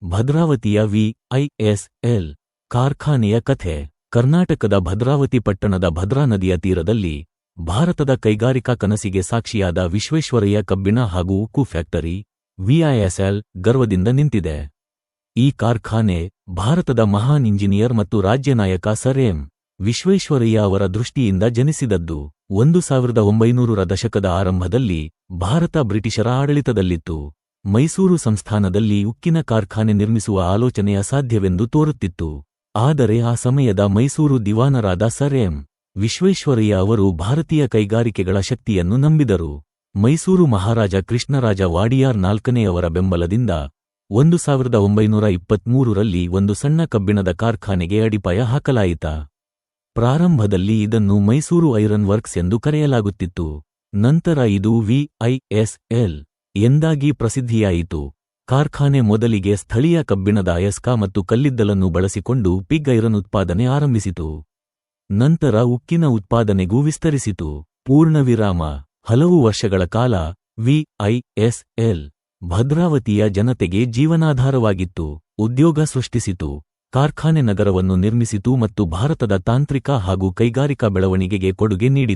ಭದ್ರಾವತಿಯ ವಿಐಎಸ್ಎಲ್ ಕಾರ್ಖಾನೆಯ ಕಥೆ. ಕರ್ನಾಟಕದ ಭದ್ರಾವತಿ ಪಟ್ಟಣದ ಭದ್ರಾ ನದಿಯ ತೀರದಲ್ಲಿ ಭಾರತದ ಕೈಗಾರಿಕಾ ಕನಸಿಗೆ ಸಾಕ್ಷಿಯಾದ ವಿಶ್ವೇಶ್ವರಯ್ಯ ಕಬ್ಬಿಣ ಹಾಗೂ ಉಕ್ಕು ಫ್ಯಾಕ್ಟರಿ ವಿಐಎಸ್ಎಲ್ ಗರ್ವದಿಂದ ನಿಂತಿದೆ. ಈ ಕಾರ್ಖಾನೆ ಭಾರತದ ಮಹಾನ್ ಇಂಜಿನಿಯರ್ ಮತ್ತು ರಾಜ್ಯ ನಾಯಕ ಸರ್ ಎಂ. ವಿಶ್ವೇಶ್ವರಯ್ಯ ಅವರ ದೃಷ್ಟಿಯಿಂದ ಜನಿಸಿದದ್ದು. 1900ರ ದಶಕದ ಆರಂಭದಲ್ಲಿ ಭಾರತ ಬ್ರಿಟಿಷರ ಆಡಳಿತದಲ್ಲಿತ್ತು. ಮೈಸೂರು ಸಂಸ್ಥಾನದಲ್ಲಿ ಉಕ್ಕಿನ ಕಾರ್ಖಾನೆ ನಿರ್ಮಿಸುವ ಆಲೋಚನೆ ಅಸಾಧ್ಯವೆಂದು ತೋರುತ್ತಿತ್ತು. ಆದರೆ ಆ ಸಮಯದ ಮೈಸೂರು ದಿವಾನರಾದ ಸರ್ ಎಂ. ವಿಶ್ವೇಶ್ವರಯ್ಯ ಅವರು ಭಾರತೀಯ ಕೈಗಾರಿಕೆಗಳ ಶಕ್ತಿಯನ್ನು ನಂಬಿದರು. ಮೈಸೂರು ಮಹಾರಾಜ ಕೃಷ್ಣರಾಜ ವಾಡಿಯಾರ್ ನಾಲ್ಕನೆಯವರ ಬೆಂಬಲದಿಂದ 1923ರಲ್ಲಿ ಒಂದು ಸಣ್ಣ ಕಬ್ಬಿಣದ ಕಾರ್ಖಾನೆಗೆ ಅಡಿಪಾಯ ಹಾಕಲಾಯಿತ. ಪ್ರಾರಂಭದಲ್ಲಿ ಇದನ್ನು ಮೈಸೂರು ಐರನ್ ವರ್ಕ್ಸ್ ಎಂದು ಕರೆಯಲಾಗುತ್ತಿತ್ತು. ನಂತರ ಇದು ವಿಐಎಸ್ಎಲ್ ಎಂದಾಗಿ ಪ್ರಸಿದ್ಧಿಯಾಯಿತು. ಕಾರ್ಖಾನೆ ಮೊದಲಿಗೆ ಸ್ಥಳೀಯ ಕಬ್ಬಿಣದ ಅಯಸ್ಕ ಮತ್ತು ಕಲ್ಲಿದ್ದಲನ್ನು ಬಳಸಿಕೊಂಡು ಪಿಗ್ ಐರನ್ ಉತ್ಪಾದನೆ ಆರಂಭಿಸಿತು. ನಂತರ ಉಕ್ಕಿನ ಉತ್ಪಾದನೆಗೂ ವಿಸ್ತರಿಸಿತು. ಪೂರ್ಣವಿರಾಮ. ಹಲವು ವರ್ಷಗಳ ಕಾಲ ವಿಐಎಸ್ಎಲ್ ಭದ್ರಾವತಿಯ ಜನತೆಗೆ ಜೀವನಾಧಾರವಾಗಿತ್ತು. ಉದ್ಯೋಗ ಸೃಷ್ಟಿಸಿತು. ಕಾರ್ಖಾನೆ ನಗರವನ್ನು ನಿರ್ಮಿಸಿತು ಮತ್ತು ಭಾರತದ ತಾಂತ್ರಿಕ ಹಾಗೂ ಕೈಗಾರಿಕಾ ಬೆಳವಣಿಗೆಗೆ ಕೊಡುಗೆ ನೀಡಿತು.